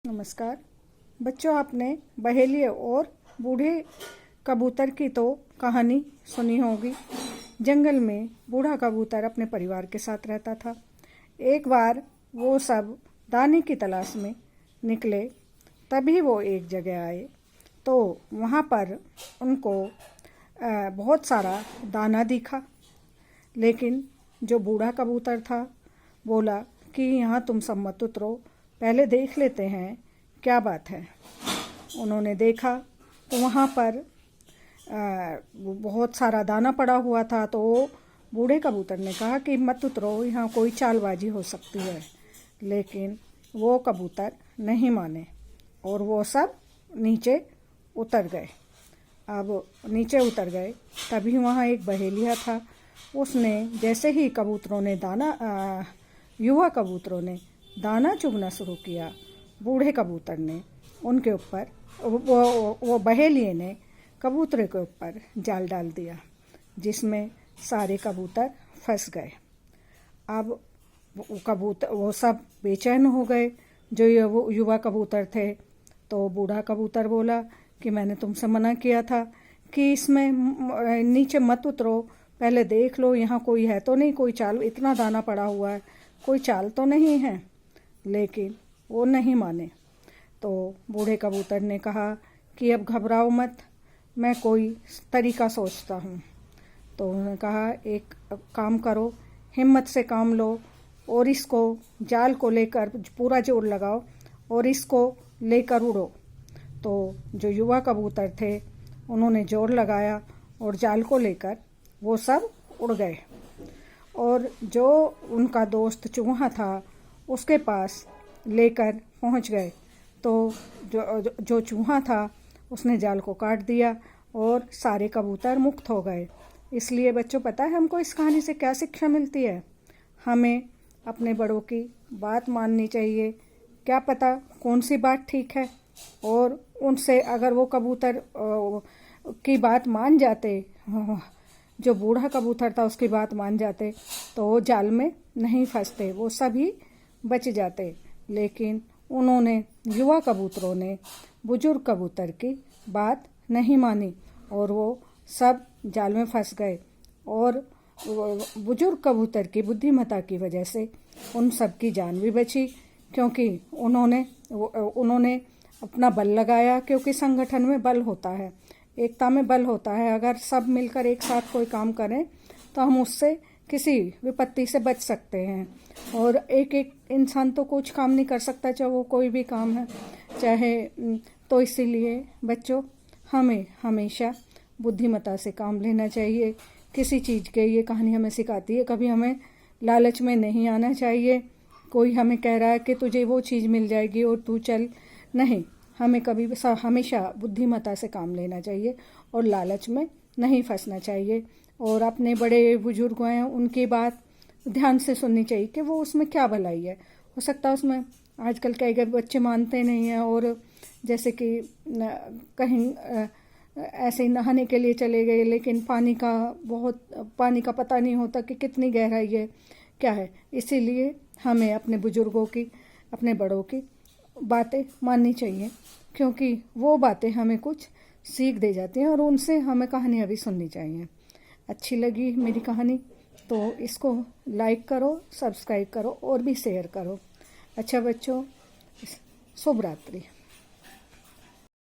नमस्कार बच्चों, आपने बहेली और बूढ़े कबूतर की तो कहानी सुनी होगी। जंगल में बूढ़ा कबूतर अपने परिवार के साथ रहता था। एक बार वो सब दाने की तलाश में निकले, तभी वो एक जगह आए तो वहाँ पर उनको बहुत सारा दाना दिखा। लेकिन जो बूढ़ा कबूतर था बोला कि यहाँ तुम सब मत उतरो, पहले देख लेते हैं क्या बात है। उन्होंने देखा तो वहाँ पर बहुत सारा दाना पड़ा हुआ था। तो बूढ़े कबूतर ने कहा कि मत उतरो, यहाँ कोई चालबाजी हो सकती है। लेकिन वो कबूतर नहीं माने और वो सब नीचे उतर गए। अब नीचे उतर गए तभी वहाँ एक बहेलिया था। उसने जैसे ही युवा कबूतरों ने दाना चुगना शुरू किया, बूढ़े कबूतर ने उनके ऊपर वो बहेलिए ने कबूतरे के ऊपर जाल डाल दिया, जिसमें सारे कबूतर फंस गए। अब वो सब बेचैन हो गए, जो वो युवा कबूतर थे। तो बूढ़ा कबूतर बोला कि मैंने तुमसे मना किया था कि इसमें नीचे मत उतरो, पहले देख लो यहाँ कोई है तो नहीं, कोई चाल, इतना दाना पड़ा हुआ है, कोई चाल तो नहीं है। लेकिन वो नहीं माने। तो बूढ़े कबूतर ने कहा कि अब घबराओ मत, मैं कोई तरीका सोचता हूँ। तो उन्होंने कहा एक काम करो, हिम्मत से काम लो और इसको जाल को लेकर पूरा जोर लगाओ और इसको लेकर उड़ो। तो जो युवा कबूतर थे उन्होंने जोर लगाया और जाल को लेकर वो सब उड़ गए। और जो उनका दोस्त चूहा था उसके पास लेकर पहुंच गए। तो जो चूहा था उसने जाल को काट दिया और सारे कबूतर मुक्त हो गए। इसलिए बच्चों, पता है हमको इस कहानी से क्या शिक्षा मिलती है? हमें अपने बड़ों की बात माननी चाहिए। क्या पता कौन सी बात ठीक है, और उनसे अगर वो कबूतर की बात मान जाते, जो बूढ़ा कबूतर था उसकी बात मान जाते, तो वो जाल में नहीं फंसते, वो सभी बच जाते। लेकिन युवा कबूतरों ने बुजुर्ग कबूतर की बात नहीं मानी और वो सब जाल में फंस गए। और बुजुर्ग कबूतर की बुद्धिमत्ता की वजह से उन सब की जान भी बची, क्योंकि उन्होंने अपना बल लगाया। क्योंकि संगठन में बल होता है, एकता में बल होता है। अगर सब मिलकर एक साथ कोई काम करें तो हम उससे किसी विपत्ति से बच सकते हैं। और एक इंसान तो कुछ काम नहीं कर सकता, चाहे वो कोई भी काम है तो इसीलिए बच्चों, हमें हमेशा बुद्धिमत्ता से काम लेना चाहिए। किसी चीज़ के ये कहानी हमें सिखाती है, कभी हमें लालच में नहीं आना चाहिए। कोई हमें कह रहा है कि तुझे वो चीज़ मिल जाएगी और तू चल, नहीं, हमें हमेशा बुद्धिमत्ता से काम लेना चाहिए और लालच में नहीं फंसना चाहिए। और अपने बड़े बुजुर्ग हैं उनकी बात ध्यान से सुननी चाहिए कि वो उसमें क्या भलाई है। हो सकता है उसमें, आजकल कई बच्चे मानते नहीं हैं और जैसे कि कहीं ऐसे ही नहाने के लिए चले गए, लेकिन पानी का पता नहीं होता कि कितनी गहराई है, क्या है। इसीलिए हमें अपने बुजुर्गों की, अपने बड़ों की बातें माननी चाहिए, क्योंकि वो बातें हमें कुछ सीख दे जाती हैं और उनसे हमें कहानियाँ भी सुननी चाहिए। अच्छी लगी मेरी कहानी तो इसको लाइक करो, सब्सक्राइब करो और भी शेयर करो। अच्छा बच्चों, शुभ रात्रि।